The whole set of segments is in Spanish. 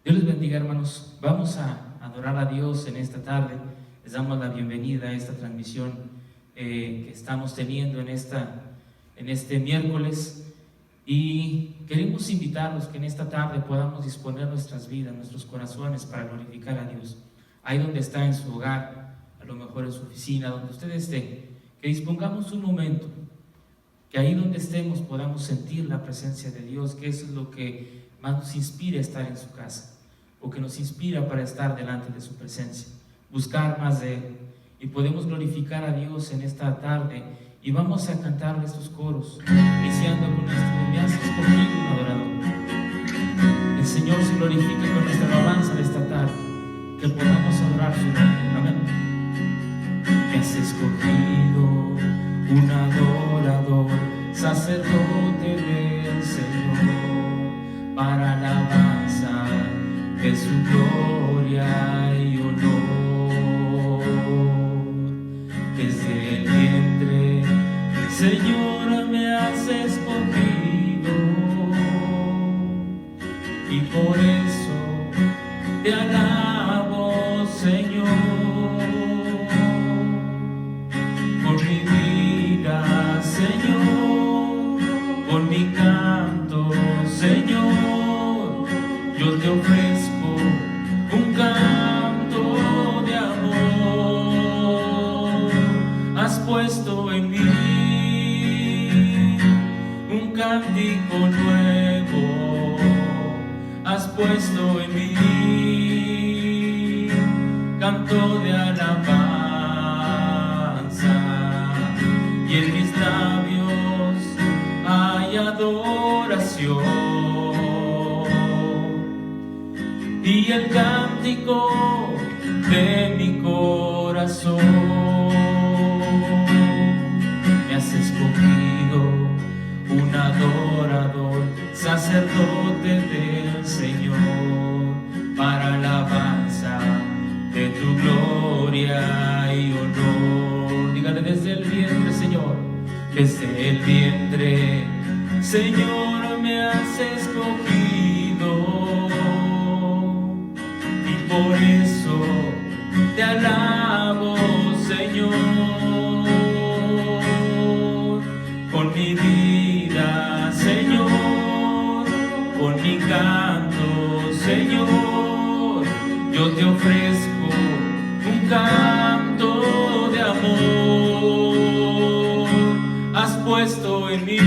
Dios les bendiga, hermanos. Vamos a adorar a Dios en esta tarde. Les damos la bienvenida a esta transmisión que estamos teniendo en este miércoles, y queremos invitarlos que en esta tarde podamos disponer nuestras vidas, nuestros corazones para glorificar a Dios. Ahí donde está, en su hogar, a lo mejor en su oficina, donde usted esté, que dispongamos un momento, que ahí donde estemos podamos sentir la presencia de Dios, que eso es lo que más nos inspira a estar en su casa, o que nos inspira para estar delante de su presencia, buscar más de Él. Y podemos glorificar a Dios en esta tarde, y vamos a cantar estos coros, iniciando con esto: me has escogido un adorador. El Señor se glorifica con nuestra alabanza de esta tarde, que podamos adorar su nombre. Amén. Me has escogido un adorador, sacerdote del Señor, para alabanza de su gloria y honor. Desde el vientre, Señor, me has escogido, y por eso te alabo, Señor. Con mi vida, Señor, con mi canto, Señor, yo te ofrezco un canto de amor. Has puesto en mí un cántico nuevo, has puesto en mí canto de alabanza, y en mis labios hay adoración, y el cántico de mi corazón. Me has escogido un adorador, sacerdote del Señor, para alabanza de tu gloria y honor. Dígale: desde el vientre, Señor, desde el vientre, Señor, me has escogido, y por eso te alabo, Señor. Con mi vida, Señor, con mi canto, Señor, yo te ofrezco un canto de amor. Has puesto en mí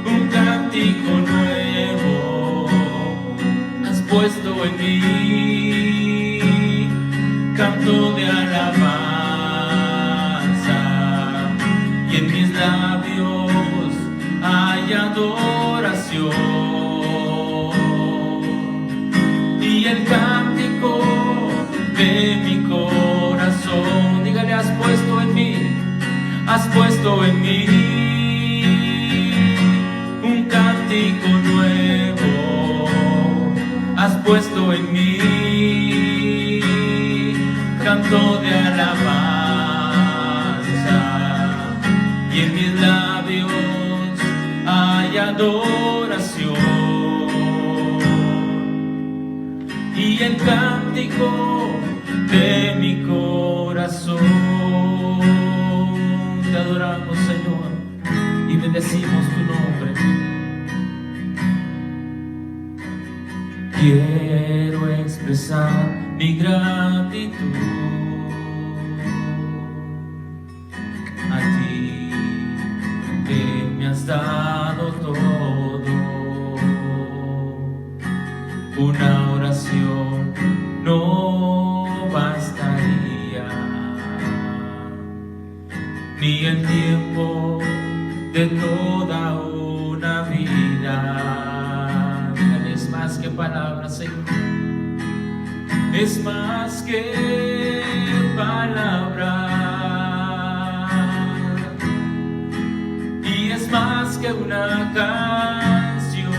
un cántico nuevo, has puesto en mí canto de alabanza, y en mis labios hay adoración, y el cántico de mi corazón. Dígale: has puesto en mí, has puesto en mí un cántico nuevo, has puesto en mí canto de alabanza, y en mis labios hay adoración, y el cántico de mi corazón. Te adoramos, Señor, y bendecimos tu nombre. Quiero expresar mi gratitud a ti, que me has dado todo. Una oración no bastaría, ni el tiempo de toda una vida. Es más que palabras, Señor, es más que palabras, y es más que una canción.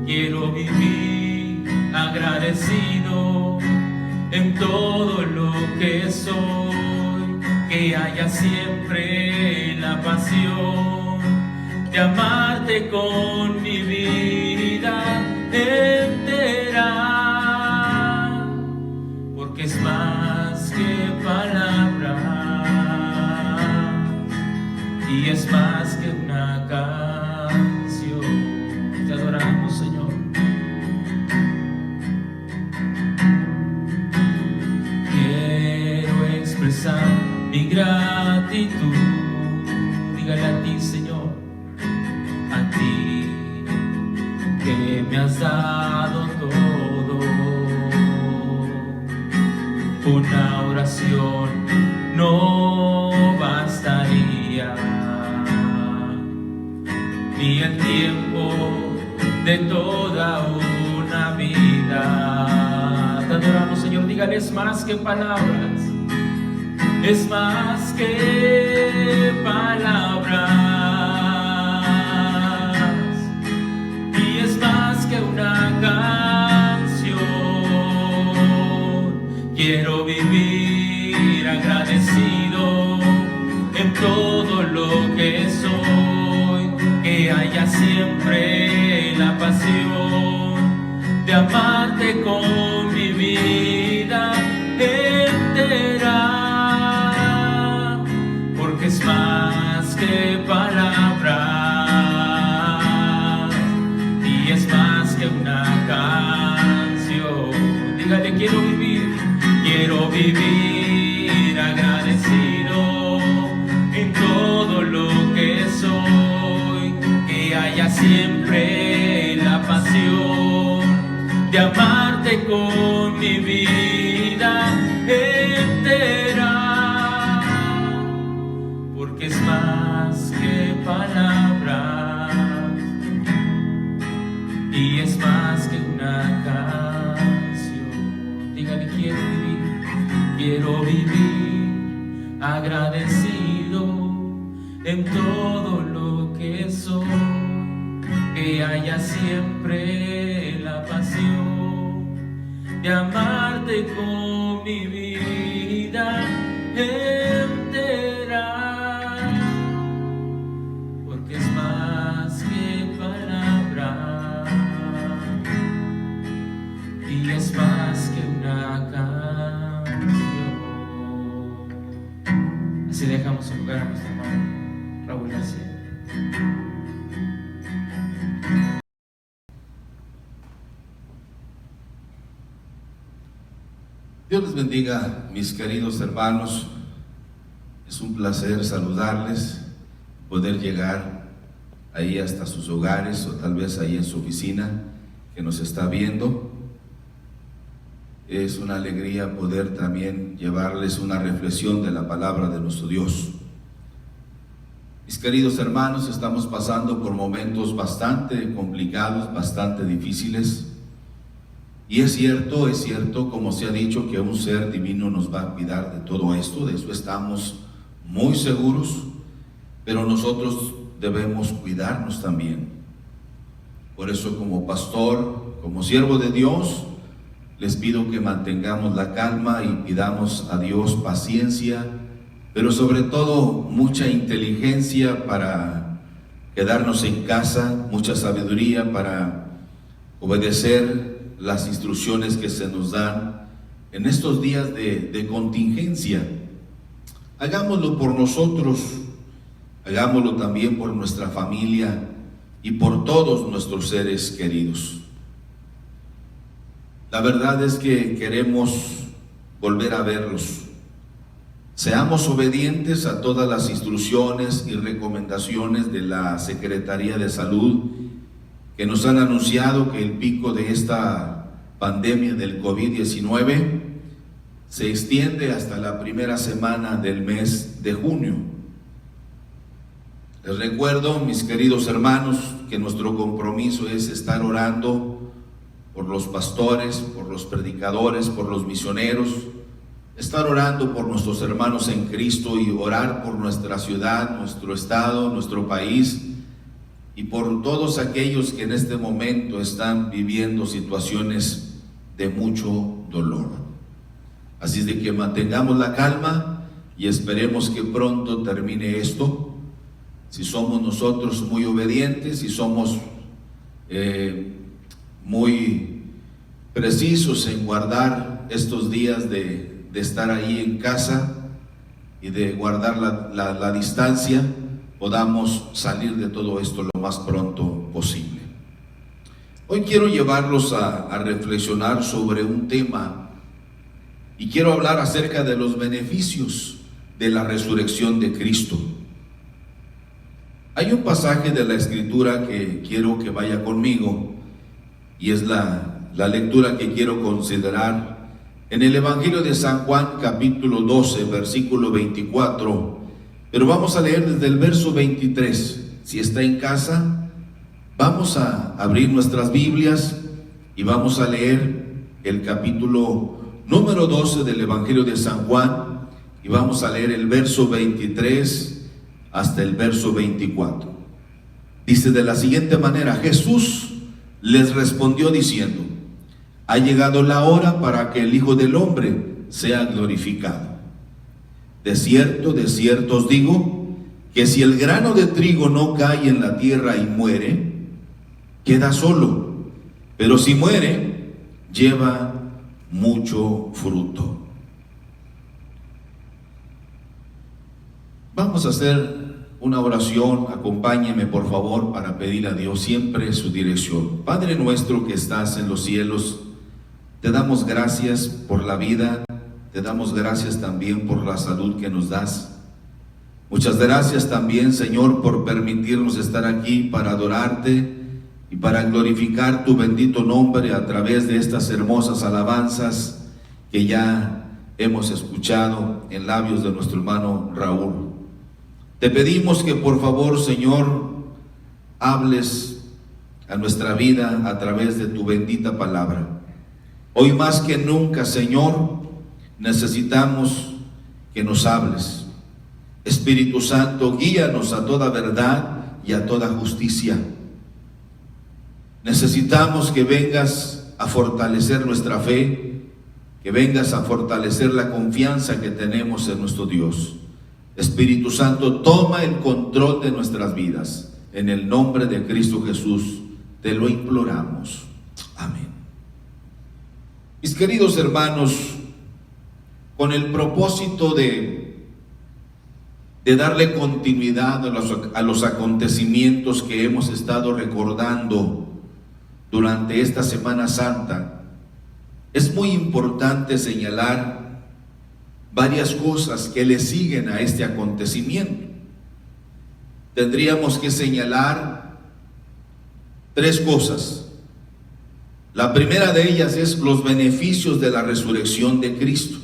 Quiero vivir agradecido en todo lo que soy, que haya siempre la pasión de amarte con mi vida. entera, porque es más que palabras y es más que una canción. Te adoramos, Señor. Quiero expresar mi gratitud, dígale a ti, Señor, a ti que me has dado todo. Una oración no bastaría, ni el tiempo de toda una vida. Te adoramos, Señor. Dígale, es más que palabras, es más que palabras, y es más que una canción. Quiero vivir agradecido en todo lo que soy, que haya siempre la pasión de amarte con mi vida entera, porque es más que palabras y es más que una canción. Dígale, quiero vivir agradecido en todo lo que soy, que haya siempre la pasión de amarte con mi vida entera, porque es más que palabras y es más que una canción. Dígale, quiero vivir agradecido en todo lo que soy, que haya siempre la pasión de amarte con mi vida entera, porque es más que palabras y es más que una canción. Así dejamos un lugar a nuestro hermano Raúl García. Dios les bendiga, mis queridos hermanos. Es un placer saludarles, poder llegar ahí hasta sus hogares o tal vez ahí en su oficina que nos está viendo. Es una alegría poder también llevarles una reflexión de la palabra de nuestro Dios. Mis queridos hermanos, estamos pasando por momentos bastante complicados, bastante difíciles. Y es cierto, como se ha dicho, que un ser divino nos va a cuidar de todo esto, de eso estamos muy seguros, pero nosotros debemos cuidarnos también. Por eso, como pastor, como siervo de Dios, les pido que mantengamos la calma y pidamos a Dios paciencia, pero sobre todo mucha inteligencia para quedarnos en casa, mucha sabiduría para obedecer las instrucciones que se nos dan en estos días de contingencia. Hagámoslo por nosotros, hagámoslo también por nuestra familia y por todos nuestros seres queridos. La verdad es que queremos volver a verlos. Seamos obedientes a todas las instrucciones y recomendaciones de la Secretaría de Salud, que nos han anunciado que el pico de esta pandemia del COVID-19 se extiende hasta la primera semana del mes de junio. Les recuerdo, mis queridos hermanos, que nuestro compromiso es estar orando por los pastores, por los predicadores, por los misioneros, estar orando por nuestros hermanos en Cristo y orar por nuestra ciudad, nuestro estado, nuestro país, y por todos aquellos que en este momento están viviendo situaciones de mucho dolor. Así es de que mantengamos la calma y esperemos que pronto termine esto. Si somos nosotros muy obedientes, si somos muy precisos en guardar estos días de estar ahí en casa y de guardar la distancia, podamos salir de todo esto lo más pronto posible. Hoy quiero llevarlos a reflexionar sobre un tema y quiero hablar acerca de los beneficios de la resurrección de Cristo. Hay un pasaje de la Escritura que quiero que vaya conmigo y es la lectura que quiero considerar en el Evangelio de San Juan, capítulo 12, versículo 24, pero vamos a leer desde el verso 23. Si está en casa, vamos a abrir nuestras Biblias y vamos a leer el capítulo número 12 del Evangelio de San Juan y vamos a leer el verso 23 hasta el verso 24. Dice de la siguiente manera: Jesús les respondió diciendo: ha llegado la hora para que el Hijo del Hombre sea glorificado. De cierto os digo, que si el grano de trigo no cae en la tierra y muere, queda solo, pero si muere, lleva mucho fruto. Vamos a hacer una oración. Acompáñeme por favor para pedir a Dios siempre su dirección. Padre nuestro que estás en los cielos, te damos gracias por la vida, te damos gracias también por la salud que nos das. Muchas gracias también, Señor, por permitirnos estar aquí para adorarte y para glorificar tu bendito nombre a través de estas hermosas alabanzas que ya hemos escuchado en labios de nuestro hermano Raúl. Te pedimos que por favor, Señor, hables a nuestra vida a través de tu bendita palabra. Hoy más que nunca, Señor, necesitamos que nos hables. Espíritu Santo, guíanos a toda verdad y a toda justicia. Necesitamos que vengas a fortalecer nuestra fe, que vengas a fortalecer la confianza que tenemos en nuestro Dios. Espíritu Santo, toma el control de nuestras vidas. En el nombre de Cristo Jesús te lo imploramos. Amén. Mis queridos hermanos, con el propósito de darle continuidad a los acontecimientos que hemos estado recordando durante esta Semana Santa, es muy importante señalar varias cosas que le siguen a este acontecimiento. Tendríamos que señalar tres cosas. La primera de ellas es los beneficios de la resurrección de Cristo.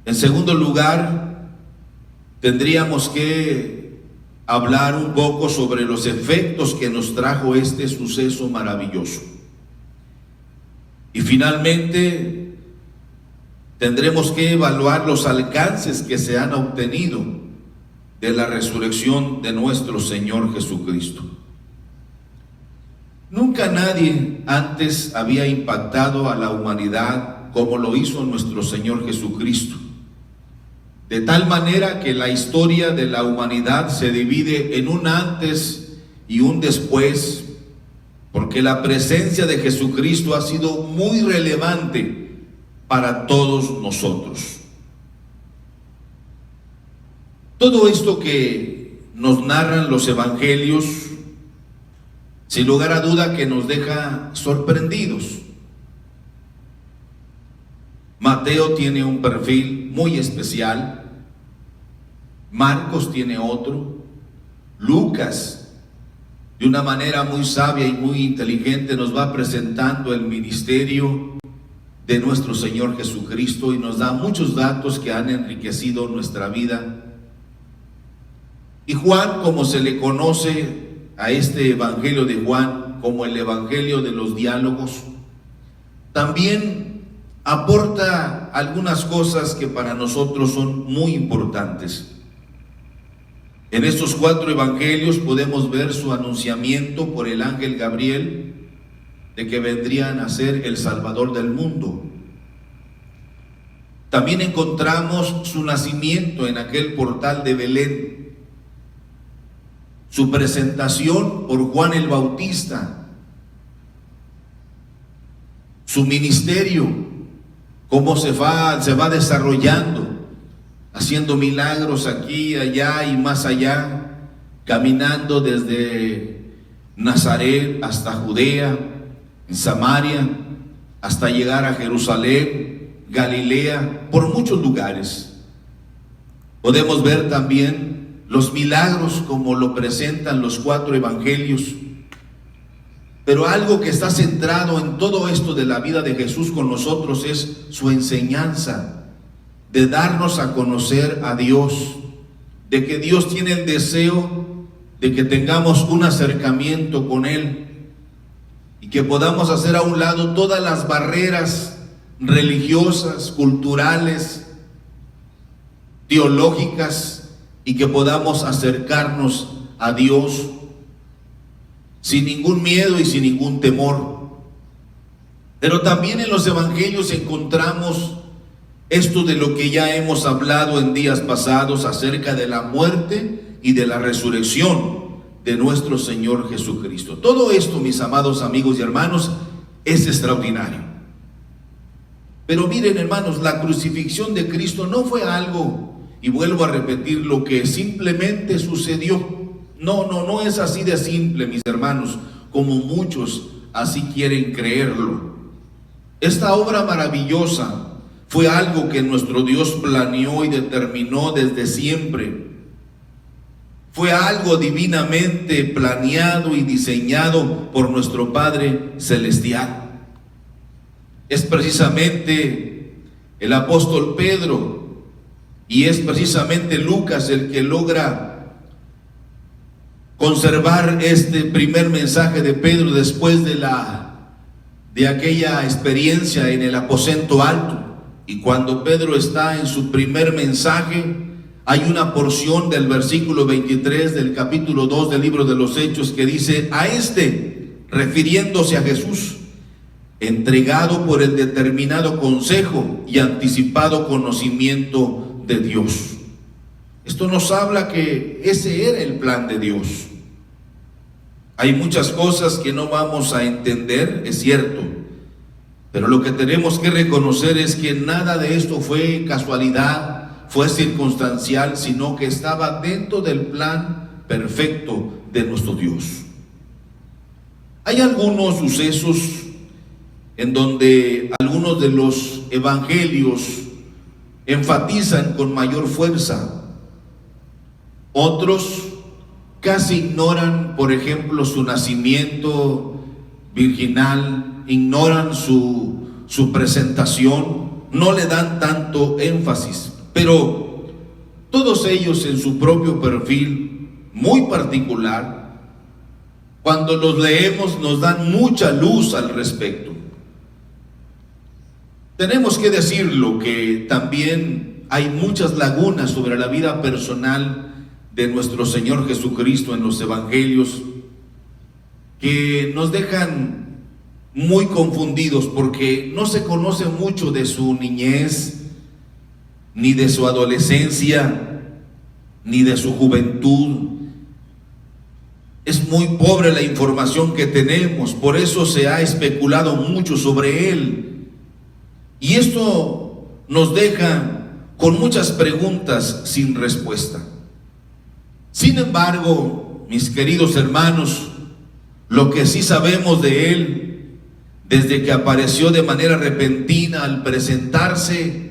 En segundo lugar, tendríamos que hablar un poco sobre los efectos que nos trajo este suceso maravilloso. Y finalmente, tendremos que evaluar los alcances que se han obtenido de la resurrección de nuestro Señor Jesucristo. Nunca nadie antes había impactado a la humanidad como lo hizo nuestro Señor Jesucristo. De tal manera que la historia de la humanidad se divide en un antes y un después, porque la presencia de Jesucristo ha sido muy relevante para todos nosotros. Todo esto que nos narran los evangelios, sin lugar a duda que nos deja sorprendidos. Mateo tiene un perfil muy especial, Marcos tiene otro, Lucas, de una manera muy sabia y muy inteligente, nos va presentando el ministerio de nuestro Señor Jesucristo y nos da muchos datos que han enriquecido nuestra vida. Y Juan, como se le conoce a este evangelio de Juan como el evangelio de los diálogos, también aporta algunas cosas que para nosotros son muy importantes. En estos 4 evangelios podemos ver su anunciamiento por el ángel Gabriel de que vendrían a ser el Salvador del mundo. También encontramos su nacimiento en aquel portal de Belén, su presentación por Juan el Bautista, su ministerio, cómo se va desarrollando, haciendo milagros aquí, allá y más allá, caminando desde Nazaret hasta Judea, en Samaria, hasta llegar a Jerusalén, Galilea, por muchos lugares. Podemos ver también los milagros como lo presentan los 4 evangelios. Pero algo que está centrado en todo esto de la vida de Jesús con nosotros es su enseñanza, de darnos a conocer a Dios, de que Dios tiene el deseo de que tengamos un acercamiento con Él y que podamos hacer a un lado todas las barreras religiosas, culturales, teológicas, y que podamos acercarnos a Dios sin ningún miedo y sin ningún temor. Pero también en los evangelios encontramos esto de lo que ya hemos hablado en días pasados acerca de la muerte y de la resurrección de nuestro Señor Jesucristo. Todo esto, mis amados amigos y hermanos, es extraordinario. Pero miren, hermanos, la crucifixión de Cristo no fue algo, y vuelvo a repetir, lo que simplemente sucedió. No es así de simple, mis hermanos, como muchos así quieren creerlo. Esta obra maravillosa fue algo que nuestro Dios planeó y determinó desde siempre. Fue algo divinamente planeado y diseñado por nuestro Padre Celestial. Es precisamente el apóstol Pedro y es precisamente Lucas el que logra conservar este primer mensaje de Pedro después de aquella experiencia en el aposento alto. Y cuando Pedro está en su primer mensaje, hay una porción del versículo 23 del capítulo 2 del libro de los Hechos que dice: a este, refiriéndose a Jesús, entregado por el determinado consejo y anticipado conocimiento de Dios. Esto nos habla que ese era el plan de Dios. Hay muchas cosas que no vamos a entender, es cierto, pero lo que tenemos que reconocer es que nada de esto fue casualidad, fue circunstancial, sino que estaba dentro del plan perfecto de nuestro Dios. Hay algunos sucesos en donde algunos de los evangelios enfatizan con mayor fuerza. Otros casi ignoran, por ejemplo, su nacimiento virginal, ignoran su presentación, no le dan tanto énfasis. Pero todos ellos en su propio perfil muy particular, cuando los leemos nos dan mucha luz al respecto. Tenemos que decirlo que también hay muchas lagunas sobre la vida personal de nuestro Señor Jesucristo en los evangelios que nos dejan muy confundidos, porque no se conoce mucho de su niñez, ni de su adolescencia, ni de su juventud. Es muy pobre la información que tenemos, por eso se ha especulado mucho sobre él. Y esto nos deja con muchas preguntas sin respuesta. Sin embargo, mis queridos hermanos, lo que sí sabemos de él, desde que apareció de manera repentina al presentarse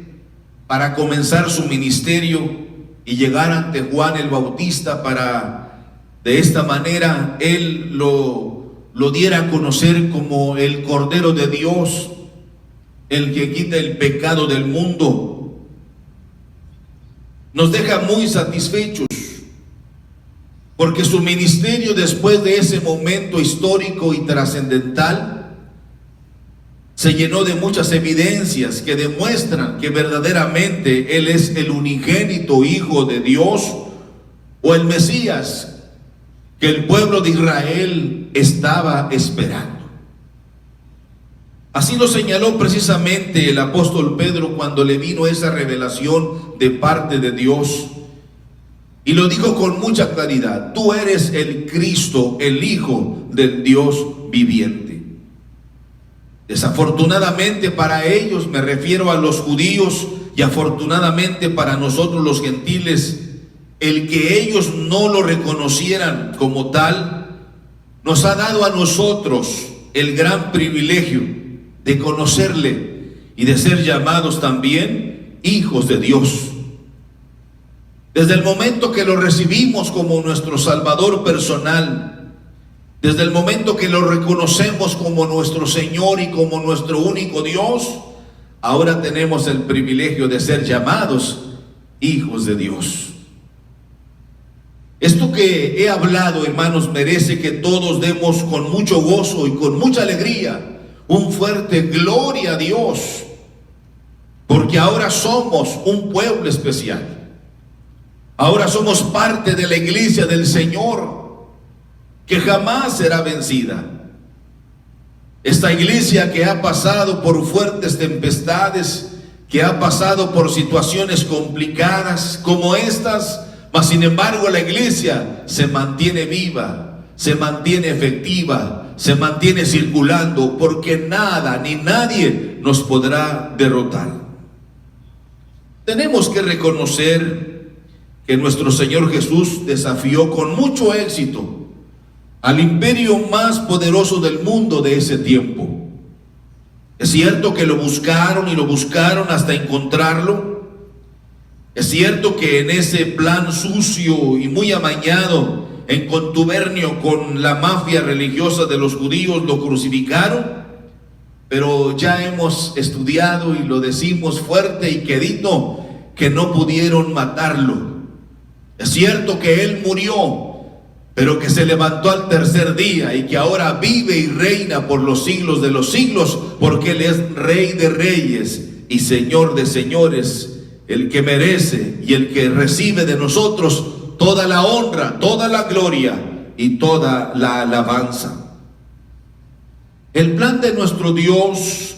para comenzar su ministerio y llegar ante Juan el Bautista para, de esta manera, él lo diera a conocer como el Cordero de Dios, el que quita el pecado del mundo, nos deja muy satisfechos. Porque su ministerio después de ese momento histórico y trascendental se llenó de muchas evidencias que demuestran que verdaderamente Él es el unigénito Hijo de Dios o el Mesías que el pueblo de Israel estaba esperando. Así lo señaló precisamente el apóstol Pedro cuando le vino esa revelación de parte de Dios. Y lo dijo con mucha claridad: tú eres el Cristo, el Hijo del Dios viviente. Desafortunadamente para ellos, me refiero a los judíos, y afortunadamente para nosotros los gentiles, el que ellos no lo reconocieran como tal, nos ha dado a nosotros el gran privilegio de conocerle y de ser llamados también hijos de Dios. Desde el momento que lo recibimos como nuestro Salvador personal, desde el momento que lo reconocemos como nuestro Señor y como nuestro único Dios, ahora tenemos el privilegio de ser llamados hijos de Dios. Esto que he hablado, hermanos, merece que todos demos con mucho gozo y con mucha alegría un fuerte gloria a Dios, porque ahora somos un pueblo especial. Ahora somos parte de la iglesia del Señor, que jamás será vencida. Esta iglesia que ha pasado por fuertes tempestades, que ha pasado por situaciones complicadas como estas, mas sin embargo la iglesia se mantiene viva, se mantiene efectiva, se mantiene circulando, porque nada ni nadie nos podrá derrotar. Tenemos que reconocer que nuestro Señor Jesús desafió con mucho éxito al imperio más poderoso del mundo de ese tiempo. Es cierto que lo buscaron y lo buscaron hasta encontrarlo. Es cierto que en ese plan sucio y muy amañado, en contubernio con la mafia religiosa de los judíos, lo crucificaron, pero ya hemos estudiado y lo decimos fuerte y quedito, que no pudieron matarlo. Es cierto que Él murió, pero que se levantó al tercer día y que ahora vive y reina por los siglos de los siglos, porque Él es Rey de reyes y Señor de señores, el que merece y el que recibe de nosotros toda la honra, toda la gloria y toda la alabanza. El plan de nuestro Dios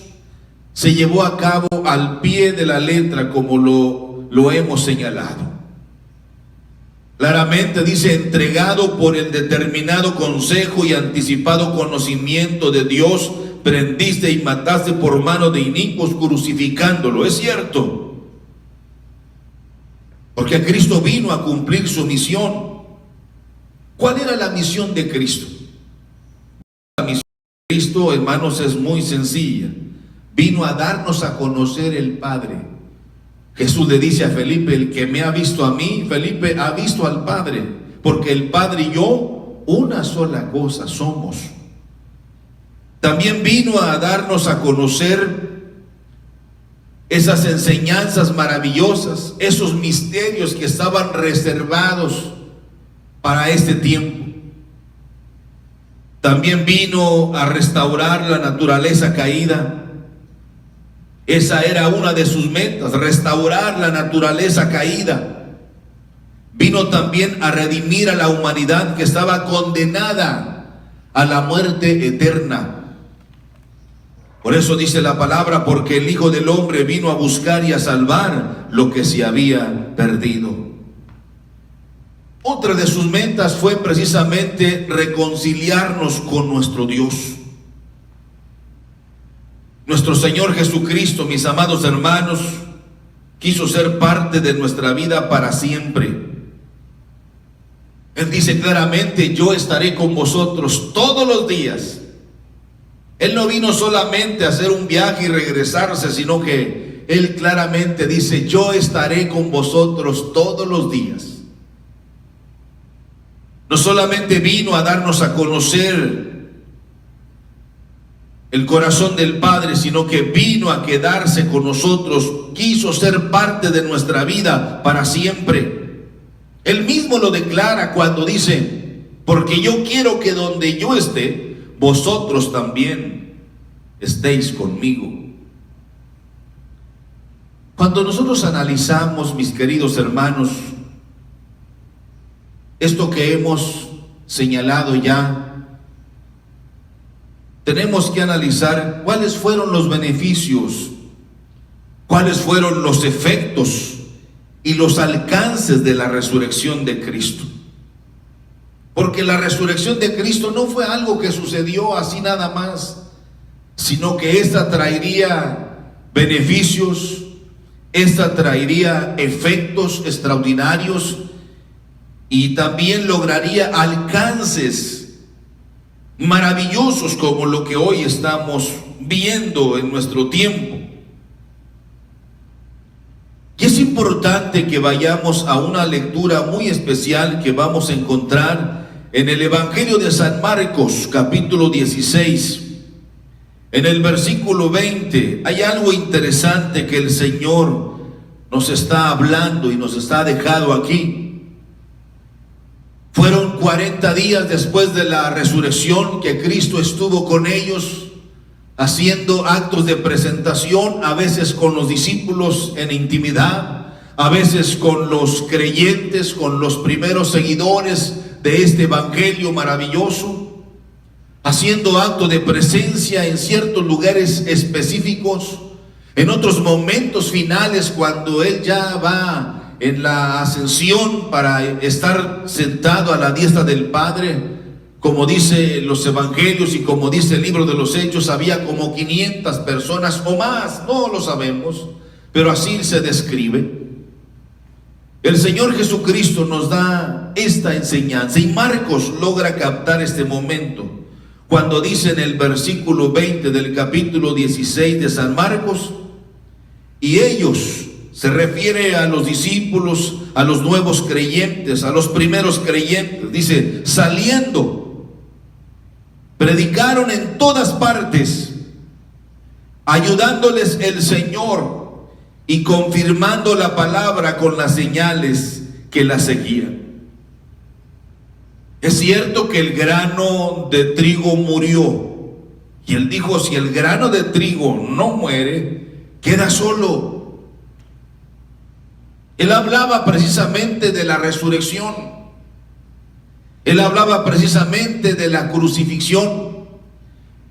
se llevó a cabo al pie de la letra, como lo hemos señalado. Claramente dice: entregado por el determinado consejo y anticipado conocimiento de Dios, prendiste y mataste por mano de inicuos, crucificándolo. Es cierto, porque Cristo vino a cumplir su misión. ¿Cuál era la misión de Cristo? La misión de Cristo, hermanos, es muy sencilla. Vino a darnos a conocer el Padre. Jesús le dice a Felipe: el que me ha visto a mí, Felipe, ha visto al Padre, porque el Padre y yo una sola cosa somos. También vino a darnos a conocer esas enseñanzas maravillosas, esos misterios que estaban reservados para este tiempo. También vino a restaurar la naturaleza caída. Esa era una de sus metas, restaurar la naturaleza caída. Vino también a redimir a la humanidad que estaba condenada a la muerte eterna. Por eso dice la palabra: porque el Hijo del Hombre vino a buscar y a salvar lo que se había perdido. Otra de sus metas fue precisamente reconciliarnos con nuestro Dios. Nuestro Señor Jesucristo, mis amados hermanos, quiso ser parte de nuestra vida para siempre. Él dice claramente: yo estaré con vosotros todos los días. Él no vino solamente a hacer un viaje y regresarse, sino que Él claramente dice: yo estaré con vosotros todos los días. No solamente vino a darnos a conocer el corazón del Padre, sino que vino a quedarse con nosotros, quiso ser parte de nuestra vida para siempre. Él mismo lo declara cuando dice: porque yo quiero que donde yo esté, vosotros también estéis conmigo. Cuando nosotros analizamos, mis queridos hermanos, esto que hemos señalado ya, tenemos que analizar cuáles fueron los beneficios, cuáles fueron los efectos y los alcances de la resurrección de Cristo. Porque la resurrección de Cristo no fue algo que sucedió así nada más, sino que esta traería beneficios, esta traería efectos extraordinarios y también lograría alcances maravillosos como lo que hoy estamos viendo en nuestro tiempo. Y es importante que vayamos a una lectura muy especial que vamos a encontrar en el Evangelio de San Marcos, capítulo 16. En el versículo 20 hay algo interesante que el Señor nos está hablando y nos está dejando aquí. Fueron 40 días después de la resurrección que Cristo estuvo con ellos, haciendo actos de presentación, a veces con los discípulos en intimidad, a veces con los creyentes, con los primeros seguidores de este evangelio maravilloso, haciendo acto de presencia en ciertos lugares específicos, en otros momentos finales cuando Él ya va en la ascensión para estar sentado a la diestra del Padre. Como dice los evangelios y como dice el libro de los Hechos, había como 500 personas o más, no lo sabemos, pero así se describe. El Señor Jesucristo nos da esta enseñanza y Marcos logra captar este momento cuando dice en el versículo 20 del capítulo 16 de San Marcos: y ellos, se refiere a los discípulos, a los nuevos creyentes, a los primeros creyentes, dice, saliendo, predicaron en todas partes, ayudándoles el Señor y confirmando la palabra con las señales que la seguían. Es cierto que el grano de trigo murió, y Él dijo, si el grano de trigo no muere, queda solo. Él hablaba precisamente de la resurrección. Él hablaba precisamente de la crucifixión.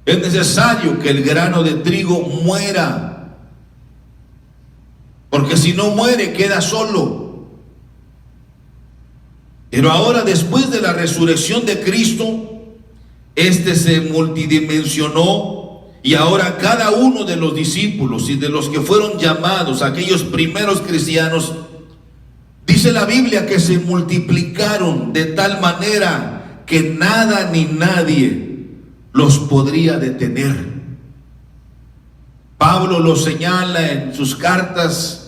Es necesario que el grano de trigo muera, porque si no muere queda solo. Pero ahora, después de la resurrección de Cristo, este se multidimensionó y ahora cada uno de los discípulos y de los que fueron llamados, aquellos primeros cristianos, dice la Biblia que se multiplicaron de tal manera que nada ni nadie los podría detener. Pablo lo señala en sus cartas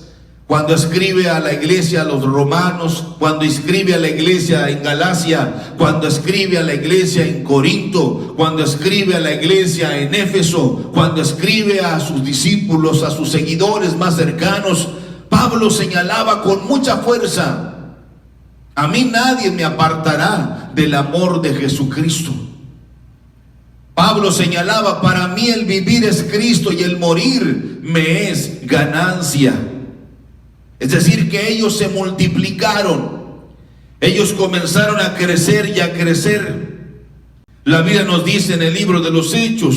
cuando escribe a la iglesia, a los romanos, cuando escribe a la iglesia en Galacia, cuando escribe a la iglesia en Corinto, cuando escribe a la iglesia en Éfeso, cuando escribe a sus discípulos, a sus seguidores más cercanos. Pablo señalaba con mucha fuerza: a mí nadie me apartará del amor de Jesucristo. Pablo señalaba: para mí el vivir es Cristo y el morir me es ganancia. Es decir, que ellos se multiplicaron, ellos comenzaron a crecer y a crecer. La Biblia nos dice en el libro de los Hechos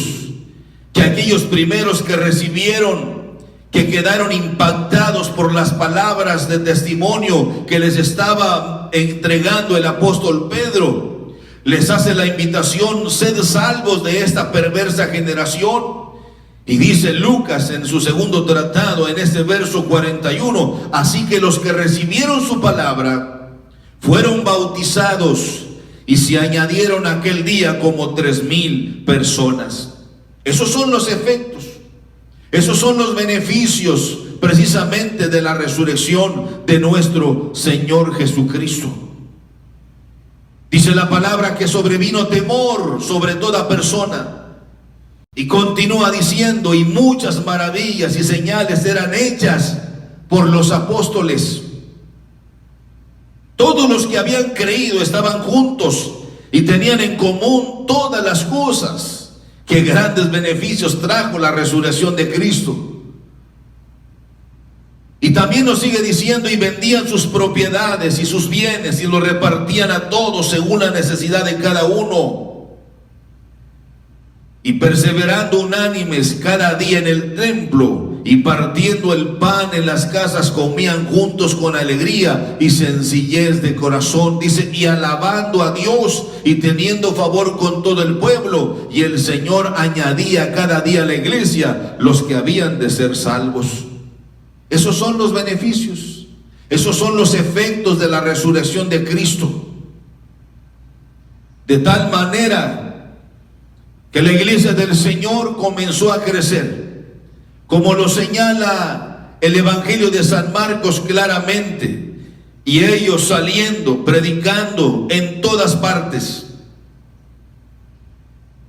que aquellos primeros que recibieron, que quedaron impactados por las palabras de testimonio que les estaba entregando el apóstol Pedro, les hace la invitación: sed salvos de esta perversa generación. Y dice Lucas en su segundo tratado, en este verso 41, así que los que recibieron su palabra fueron bautizados y se añadieron aquel día como 3,000 personas. Esos son los efectos, esos son los beneficios precisamente de la resurrección de nuestro Señor Jesucristo. Dice la palabra que sobrevino temor sobre toda persona. Y continúa diciendo: y muchas maravillas y señales eran hechas por los apóstoles. Todos los que habían creído estaban juntos y tenían en común todas las cosas. Qué grandes beneficios trajo la resurrección de Cristo. Y también nos sigue diciendo: y vendían sus propiedades y sus bienes y los repartían a todos según la necesidad de cada uno. Y perseverando unánimes cada día en el templo y partiendo el pan en las casas comían juntos con alegría y sencillez de corazón, dice, y alabando a Dios y teniendo favor con todo el pueblo, y el Señor añadía cada día a la iglesia los que habían de ser salvos. Esos son los beneficios, esos son los efectos de la resurrección de Cristo. De tal manera que la iglesia del Señor comenzó a crecer, como lo señala el Evangelio de San Marcos claramente, y ellos saliendo, predicando en todas partes.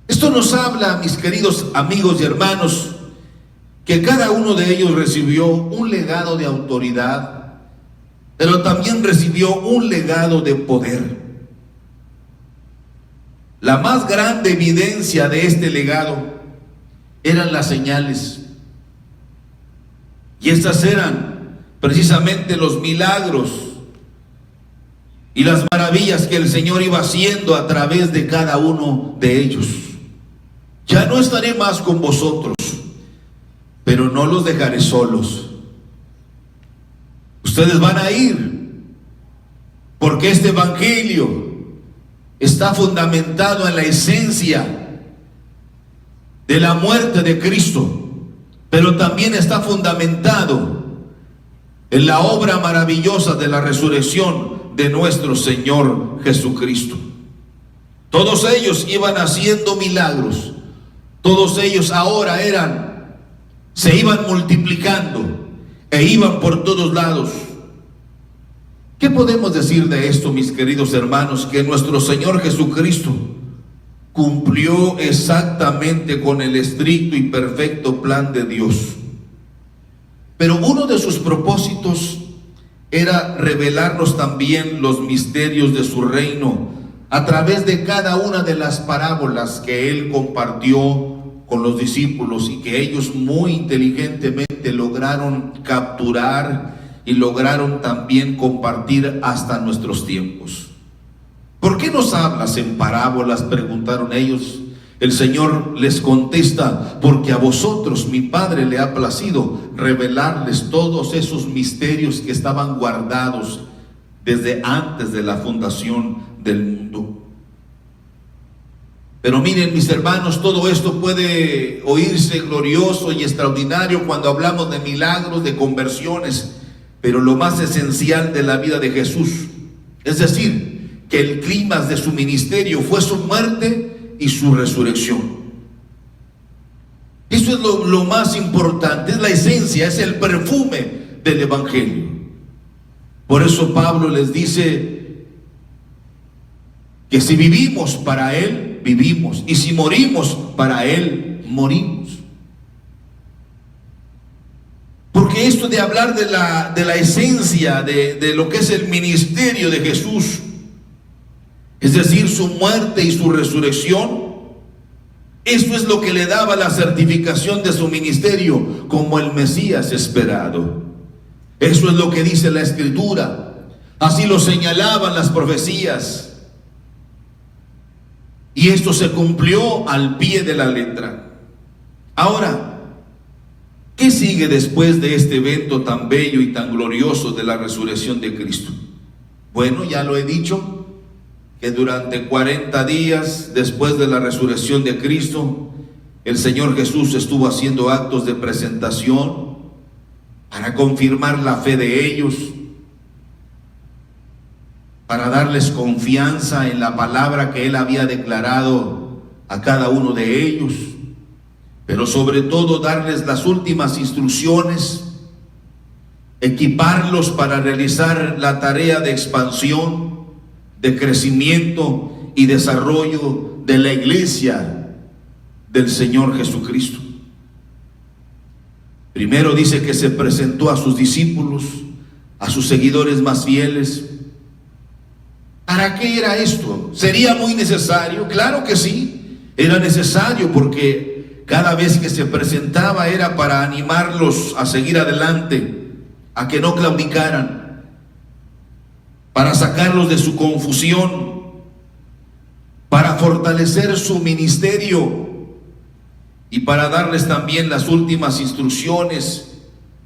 Esto nos habla, mis queridos amigos y hermanos, que cada uno de ellos recibió un legado de autoridad, pero también recibió un legado de poder. La más grande evidencia de este legado eran las señales. Y estas eran precisamente los milagros y las maravillas que el Señor iba haciendo a través de cada uno de ellos. Ya no estaré más con vosotros, pero no los dejaré solos. Ustedes van a ir, porque este evangelio está fundamentado en la esencia de la muerte de Cristo, pero también está fundamentado en la obra maravillosa de la resurrección de nuestro Señor Jesucristo. Todos ellos iban haciendo milagros, todos ellos ahora se iban multiplicando e iban por todos lados. ¿Qué podemos decir de esto, mis queridos hermanos? Que nuestro Señor Jesucristo cumplió exactamente con el estricto y perfecto plan de Dios. Pero uno de sus propósitos era revelarnos también los misterios de su reino a través de cada una de las parábolas que Él compartió con los discípulos y que ellos muy inteligentemente lograron capturar y lograron también compartir hasta nuestros tiempos. ¿Por qué nos hablas en parábolas?, preguntaron ellos. El Señor les contesta: porque a vosotros mi Padre le ha placido revelarles todos esos misterios que estaban guardados desde antes de la fundación del mundo. Pero miren, mis hermanos, todo esto puede oírse glorioso y extraordinario cuando hablamos de milagros, de conversiones, pero lo más esencial de la vida de Jesús, es decir, que el clímax de su ministerio fue su muerte y su resurrección. Eso es lo más importante, es la esencia, es el perfume del Evangelio. Por eso Pablo les dice que si vivimos para Él, vivimos, y si morimos para Él, morimos. Porque esto de hablar de la esencia de lo que es el ministerio de Jesús, es decir, su muerte y su resurrección, esto es lo que le daba la certificación de su ministerio como el Mesías esperado. Eso es lo que dice la Escritura, así lo señalaban las profecías, y esto se cumplió al pie de la letra. Ahora, ¿qué sigue después de este evento tan bello y tan glorioso de la resurrección de Cristo? Bueno, ya lo he dicho, que durante 40 días después de la resurrección de Cristo, el Señor Jesús estuvo haciendo actos de presentación para confirmar la fe de ellos, para darles confianza en la palabra que Él había declarado a cada uno de ellos, pero sobre todo darles las últimas instrucciones, equiparlos para realizar la tarea de expansión, de crecimiento y desarrollo de la iglesia del Señor Jesucristo. Primero dice que se presentó a sus discípulos, a sus seguidores más fieles. ¿Para qué era esto? ¿Sería muy necesario? Claro que sí, era necesario, porque cada vez que se presentaba era para animarlos a seguir adelante, a que no claudicaran, para sacarlos de su confusión, para fortalecer su ministerio. y para darles también las últimas instrucciones,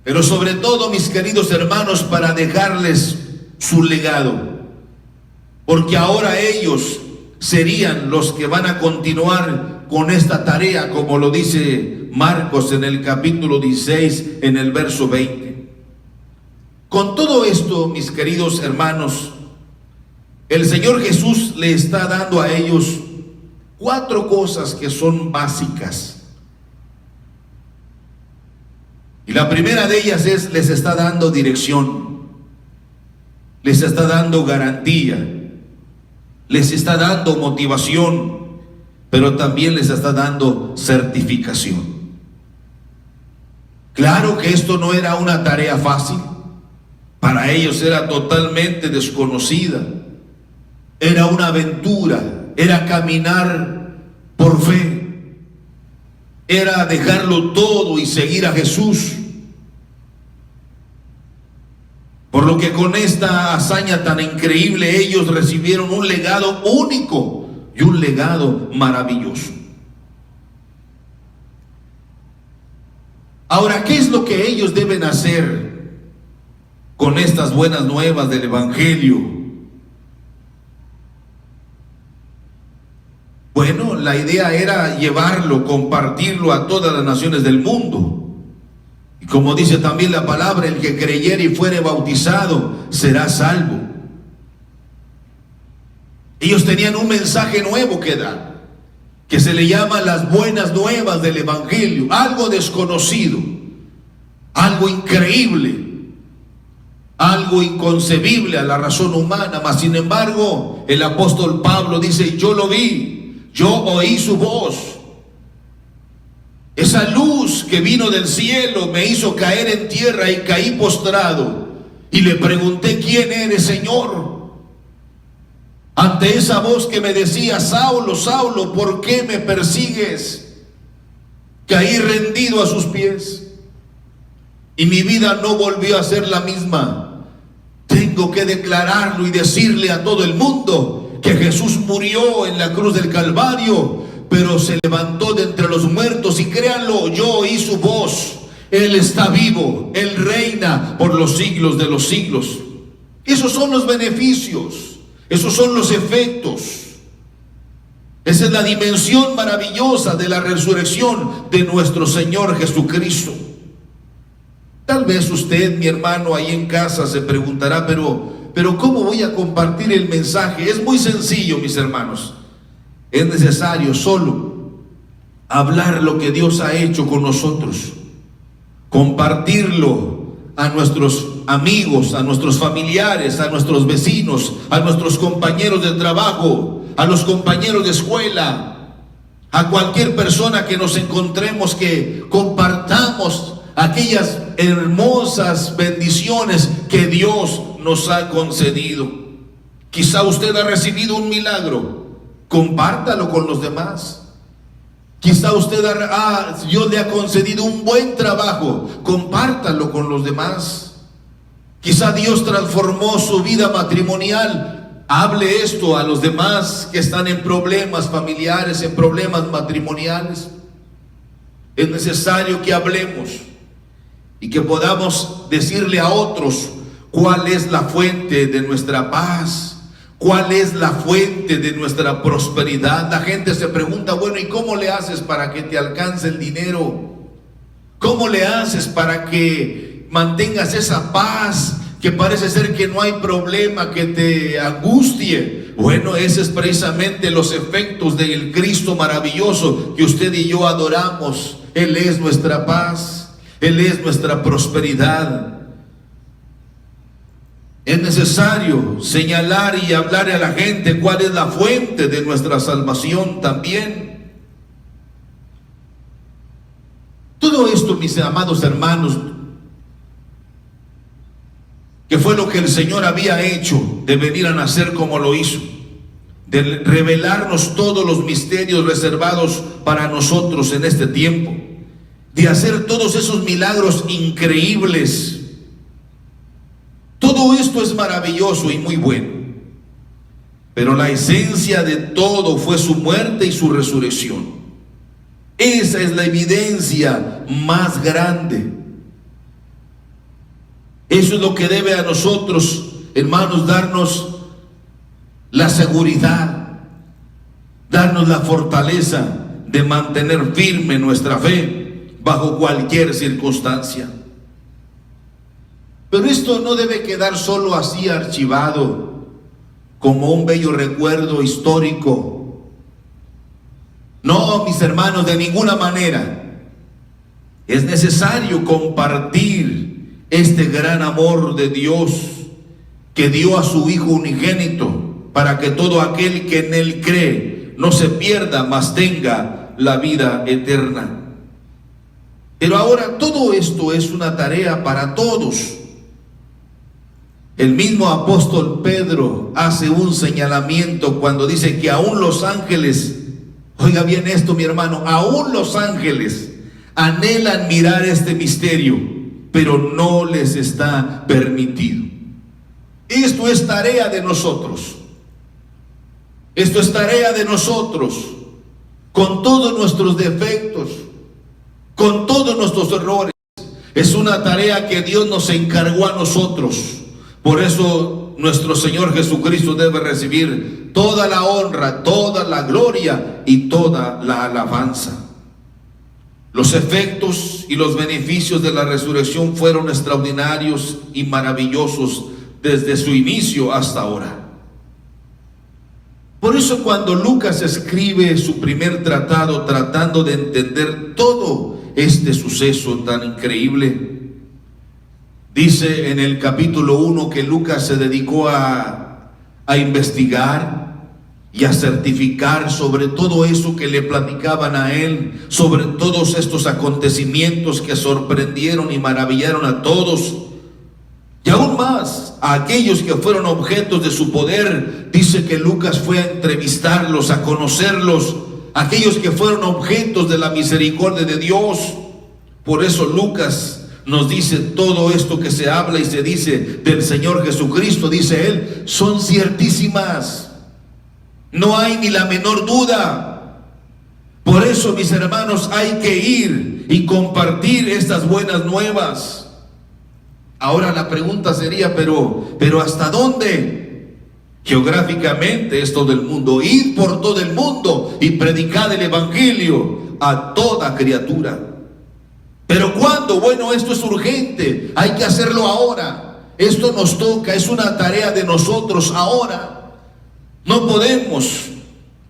pero sobre todo, mis queridos hermanos, para dejarles su legado, porque ahora ellos serían los que van a continuar con esta tarea, como lo dice Marcos en el capítulo 16, en el verso 20. Con todo esto, mis queridos hermanos, el Señor Jesús le está dando a ellos 4 cosas que son básicas. Y la primera de ellas es, les está dando dirección, les está dando garantía, les está dando motivación, pero también les está dando certificación. Claro que esto no era una tarea fácil, para ellos era totalmente desconocida, era una aventura, era caminar por fe, era dejarlo todo y seguir a Jesús. Por lo que con esta hazaña tan increíble ellos recibieron un legado único y un legado maravilloso. Ahora, ¿qué es lo que ellos deben hacer con estas buenas nuevas del Evangelio? Bueno, la idea era llevarlo, compartirlo a todas las naciones del mundo. Y como dice también la palabra, el que creyere y fuere bautizado será salvo. Ellos tenían un mensaje nuevo que dar, que se le llama las buenas nuevas del Evangelio, algo desconocido, algo increíble, algo inconcebible a la razón humana, mas sin embargo el apóstol Pablo dice: yo lo vi, yo oí su voz. Esa luz que vino del cielo me hizo caer en tierra y caí postrado y le pregunté: ¿quién eres, Señor? Ante esa voz que me decía: Saulo, Saulo, ¿por qué me persigues? Caí rendido a sus pies y mi vida no volvió a ser la misma. Tengo que declararlo y decirle a todo el mundo que Jesús murió en la cruz del Calvario, pero se levantó de entre los muertos, y créanlo, yo oí su voz. Él está vivo, Él reina por los siglos de los siglos. Esos son los beneficios, esos son los efectos. Esa es la dimensión maravillosa de la resurrección de nuestro Señor Jesucristo. Tal vez usted, mi hermano, ahí en casa se preguntará: pero ¿cómo voy a compartir el mensaje? Es muy sencillo, mis hermanos. Es necesario solo hablar lo que Dios ha hecho con nosotros, compartirlo a nuestros amigos, a nuestros familiares, a nuestros vecinos, a nuestros compañeros de trabajo, a los compañeros de escuela, a cualquier persona que nos encontremos, que compartamos aquellas hermosas bendiciones que Dios nos ha concedido. Quizá usted ha recibido un milagro, compártalo con los demás. Quizá usted Dios le ha concedido un buen trabajo, compártalo con los demás. Quizá Dios transformó su vida matrimonial, hable esto a los demás que están en problemas familiares, en problemas matrimoniales. Es necesario que hablemos y que podamos decirle a otros cuál es la fuente de nuestra paz, cuál es la fuente de nuestra prosperidad. La gente se pregunta: bueno, ¿y cómo le haces para que te alcance el dinero? ¿Cómo le haces para que mantengas esa paz que parece ser que no hay problema que te angustie? Bueno, ese es precisamente los efectos del Cristo maravilloso que usted y yo adoramos. Él es nuestra paz, Él es nuestra prosperidad. Es necesario señalar y hablar a la gente cuál es la fuente de nuestra salvación también. Todo esto, mis amados hermanos, que fue lo que el Señor había hecho, de venir a nacer como lo hizo, de revelarnos todos los misterios reservados para nosotros en este tiempo, de hacer todos esos milagros increíbles. Todo esto es maravilloso y muy bueno, pero la esencia de todo fue su muerte y su resurrección. Esa es la evidencia más grande. Eso es lo que debe a nosotros, hermanos, darnos la seguridad, darnos la fortaleza de mantener firme nuestra fe bajo cualquier circunstancia. Pero esto no debe quedar solo así archivado como un bello recuerdo histórico. No, mis hermanos, de ninguna manera. Es necesario compartir este gran amor de Dios que dio a su Hijo unigénito para que todo aquel que en Él cree no se pierda, mas tenga la vida eterna. Pero ahora todo esto es una tarea para todos. El mismo apóstol Pedro hace un señalamiento cuando dice que aún los ángeles, oiga bien esto, mi hermano, aún los ángeles anhelan mirar este misterio, pero no les está permitido. Esto es tarea de nosotros. Esto es tarea de nosotros, con todos nuestros defectos, con todos nuestros errores. Es una tarea que Dios nos encargó a nosotros. Por eso nuestro Señor Jesucristo debe recibir toda la honra, toda la gloria y toda la alabanza. Los efectos y los beneficios de la resurrección fueron extraordinarios y maravillosos desde su inicio hasta ahora. Por eso cuando Lucas escribe su primer tratado tratando de entender todo este suceso tan increíble, dice en el capítulo 1 que Lucas se dedicó a investigar y a certificar sobre todo eso que le platicaban a él, sobre todos estos acontecimientos que sorprendieron y maravillaron a todos, y aún más a aquellos que fueron objetos de su poder. Dice que Lucas fue a entrevistarlos, a conocerlos, aquellos que fueron objetos de la misericordia de Dios. Por eso Lucas nos dice todo esto que se habla y se dice del Señor Jesucristo, dice él, son ciertísimas. No hay ni la menor duda. Por eso, mis hermanos, hay que ir y compartir estas buenas nuevas. Ahora la pregunta sería, pero ¿hasta dónde? Geográficamente es todo el mundo. Id por todo el mundo y predicad el evangelio a toda criatura. ¿Pero cuándo? Bueno, esto es urgente, hay que hacerlo ahora. Esto nos toca, es una tarea de nosotros ahora. No podemos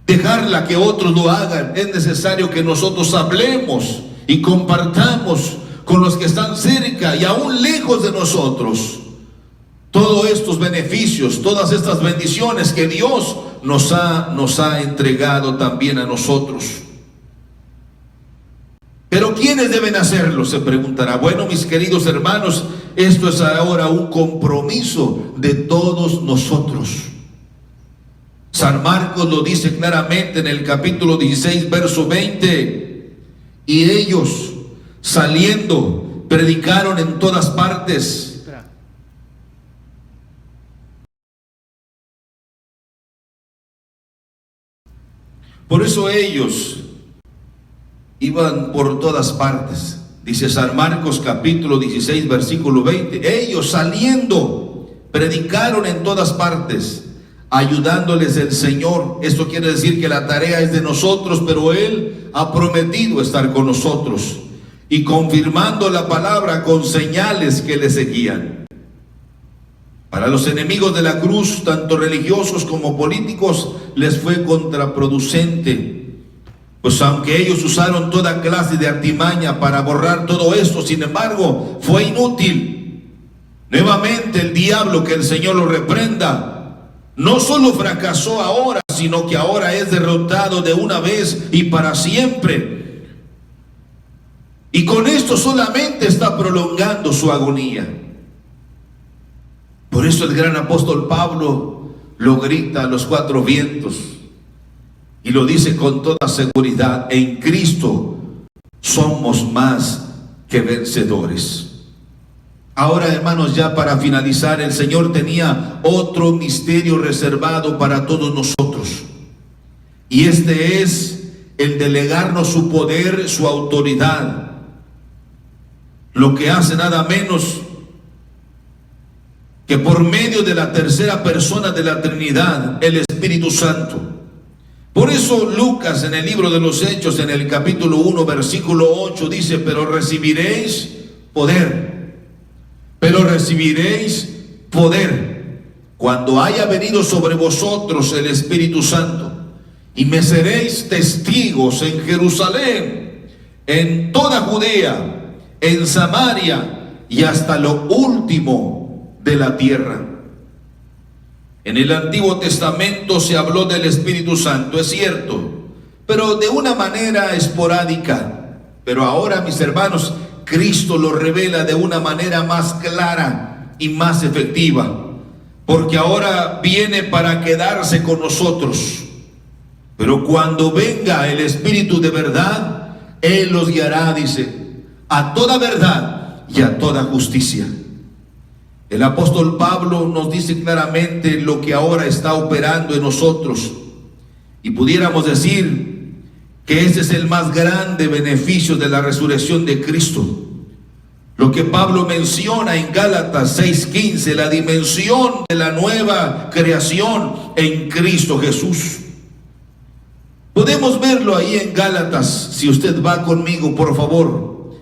dejarla que otros lo hagan. Es necesario que nosotros hablemos y compartamos con los que están cerca y aún lejos de nosotros todos estos beneficios, todas estas bendiciones que Dios nos ha entregado también a nosotros. Pero ¿quiénes deben hacerlo? Se preguntará. Bueno, mis queridos hermanos, esto es ahora un compromiso de todos nosotros. San Marcos lo dice claramente en el capítulo 16, verso 20. Y ellos, saliendo, predicaron en todas partes. Por eso ellos iban por todas partes. Dice San Marcos capítulo 16, versículo 20. Ellos saliendo, predicaron en todas partes, ayudándoles el Señor. Esto quiere decir que la tarea es de nosotros, pero Él ha prometido estar con nosotros y confirmando la palabra con señales que le seguían. Para los enemigos de la cruz, tanto religiosos como políticos, les fue contraproducente, pues aunque ellos usaron toda clase de artimaña para borrar todo esto, sin embargo, fue inútil. Nuevamente el diablo, que el Señor lo reprenda, no solo fracasó ahora, sino que ahora es derrotado de una vez y para siempre. Y con esto solamente está prolongando su agonía. Por eso el gran apóstol Pablo lo grita a los cuatro vientos y lo dice con toda seguridad: en Cristo somos más que vencedores. Ahora, hermanos, ya para finalizar, el Señor tenía otro misterio reservado para todos nosotros, y este es el delegarnos su poder, su autoridad, lo que hace nada menos que por medio de la tercera persona de la Trinidad, el Espíritu Santo. Por eso Lucas en el libro de los Hechos, en el capítulo 1, versículo 8, dice: pero recibiréis poder, cuando haya venido sobre vosotros el Espíritu Santo, y me seréis testigos en Jerusalén, en toda Judea, en Samaria y hasta lo último de la tierra. En el Antiguo Testamento se habló del Espíritu Santo, es cierto, pero de una manera esporádica. Pero ahora, mis hermanos, Cristo lo revela de una manera más clara y más efectiva, porque ahora viene para quedarse con nosotros. Pero cuando venga el Espíritu de verdad, Él los guiará, dice, a toda verdad y a toda justicia. El apóstol Pablo nos dice claramente lo que ahora está operando en nosotros, y pudiéramos decir que ese es el más grande beneficio de la resurrección de Cristo. Lo que Pablo menciona en Gálatas 6:15, la dimensión de la nueva creación en Cristo Jesús. Podemos verlo ahí en Gálatas, si usted va conmigo, por favor,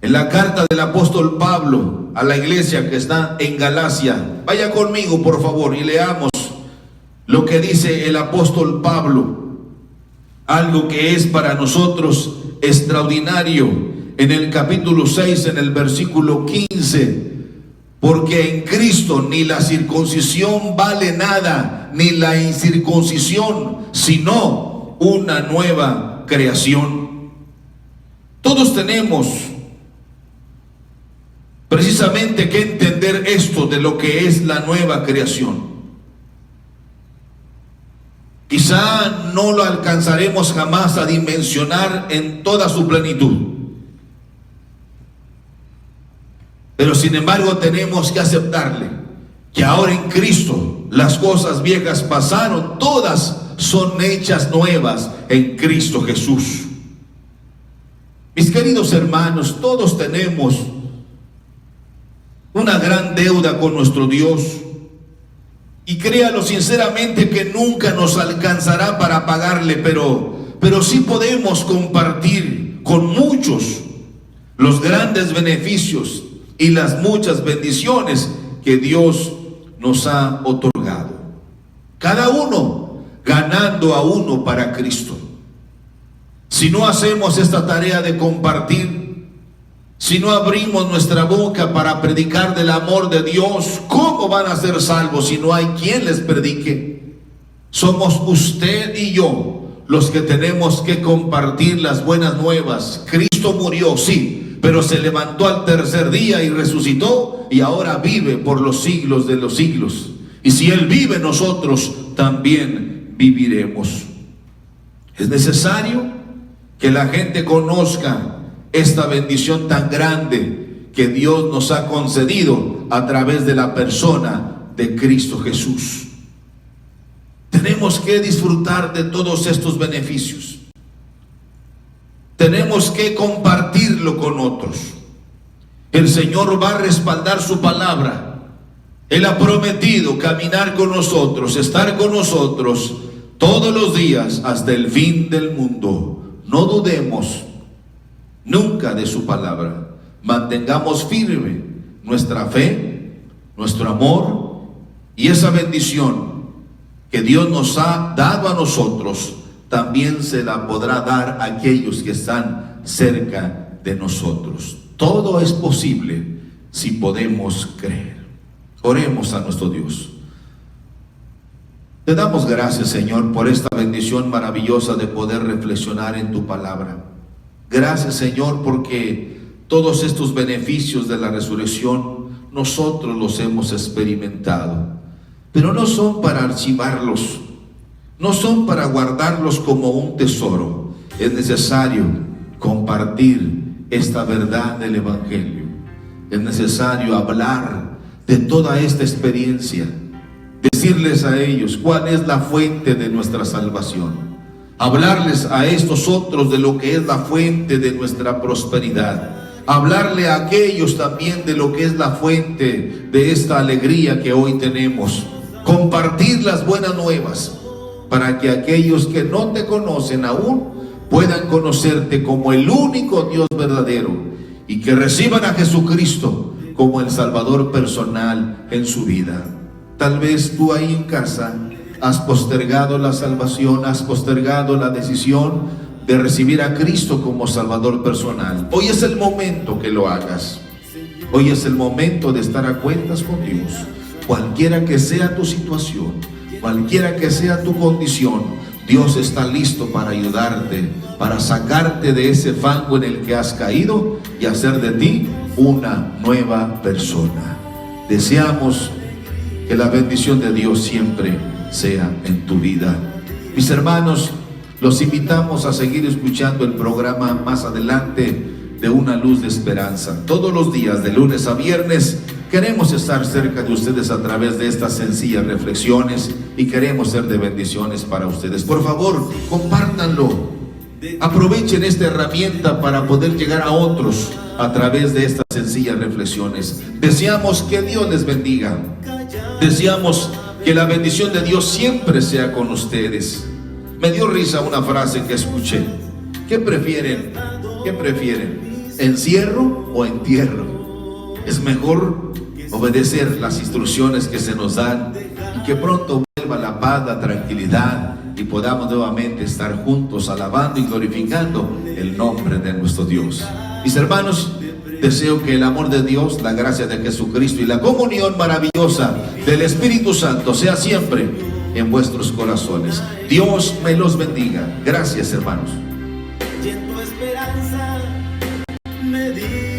en la carta del apóstol Pablo a la iglesia que está en Galacia. Vaya conmigo, por favor, y leamos lo que dice el apóstol Pablo, algo que es para nosotros extraordinario, en el capítulo 6, en el versículo 15. Porque en Cristo ni la circuncisión vale nada, ni la incircuncisión, sino una nueva creación. Todos tenemos precisamente que entender esto de lo que es la nueva creación. Quizá no lo alcanzaremos jamás a dimensionar en toda su plenitud, pero sin embargo tenemos que aceptarle que ahora en Cristo las cosas viejas pasaron, todas son hechas nuevas en Cristo Jesús. Mis queridos hermanos, todos tenemos una gran deuda con nuestro Dios, y créalo sinceramente que nunca nos alcanzará para pagarle, pero sí podemos compartir con muchos los grandes beneficios y las muchas bendiciones que Dios nos ha otorgado, cada uno ganando a uno para Cristo. Si no hacemos esta tarea de compartir, si no abrimos nuestra boca para predicar del amor de Dios, ¿cómo van a ser salvos si no hay quien les predique? Somos usted y yo los que tenemos que compartir las buenas nuevas. Cristo murió, sí, pero se levantó al tercer día y resucitó, y ahora vive por los siglos de los siglos. Y si Él vive, nosotros también viviremos. Es necesario que la gente conozca esta bendición tan grande que Dios nos ha concedido a través de la persona de Cristo Jesús. Tenemos que disfrutar de todos estos beneficios. Tenemos que compartirlo con otros. El Señor va a respaldar su palabra. Él ha prometido caminar con nosotros, estar con nosotros todos los días hasta el fin del mundo. No dudemos nunca de su palabra. Mantengamos firme nuestra fe, nuestro amor, y esa bendición que Dios nos ha dado a nosotros, también se la podrá dar a aquellos que están cerca de nosotros. Todo es posible si podemos creer. Oremos a nuestro Dios. Te damos gracias, Señor, por esta bendición maravillosa de poder reflexionar en tu palabra. Gracias, Señor, porque todos estos beneficios de la resurrección nosotros los hemos experimentado, pero no son para archivarlos, no son para guardarlos como un tesoro. Es necesario compartir esta verdad del Evangelio. Es necesario hablar de toda esta experiencia, decirles a ellos cuál es la fuente de nuestra salvación. hablarles a estos otros de lo que es la fuente de nuestra prosperidad, hablarle a aquellos también de lo que es la fuente de esta alegría que hoy tenemos, compartir las buenas nuevas para que aquellos que no te conocen aún puedan conocerte como el único Dios verdadero y que reciban a Jesucristo como el Salvador personal en su vida. Tal vez tú ahí en casa has postergado la salvación, has postergado la decisión de recibir a Cristo como Salvador personal. Hoy es el momento que lo hagas. Hoy es el momento de estar a cuentas con Dios. Cualquiera que sea tu situación, cualquiera que sea tu condición, Dios está listo para ayudarte, para sacarte de ese fango en el que has caído y hacer de ti una nueva persona. Deseamos que la bendición de Dios siempre sea en tu vida. Mis hermanos, los invitamos a seguir escuchando el programa más adelante de Una Luz de Esperanza. Todos los días, de lunes a viernes, queremos estar cerca de ustedes a través de estas sencillas reflexiones y queremos ser de bendiciones para ustedes. Por favor, compártanlo. Aprovechen esta herramienta para poder llegar a otros a través de estas sencillas reflexiones. Deseamos que Dios les bendiga. Deseamos que la bendición de Dios siempre sea con ustedes. Me dio risa una frase que escuché. ¿Qué prefieren? ¿Qué prefieren? ¿Encierro o entierro? Es mejor obedecer las instrucciones que se nos dan y que pronto vuelva la paz, la tranquilidad y podamos nuevamente estar juntos alabando y glorificando el nombre de nuestro Dios. Mis hermanos, deseo que el amor de Dios, la gracia de Jesucristo y la comunión maravillosa del Espíritu Santo sea siempre en vuestros corazones. Dios me los bendiga. Gracias, hermanos. Y en tu esperanza me di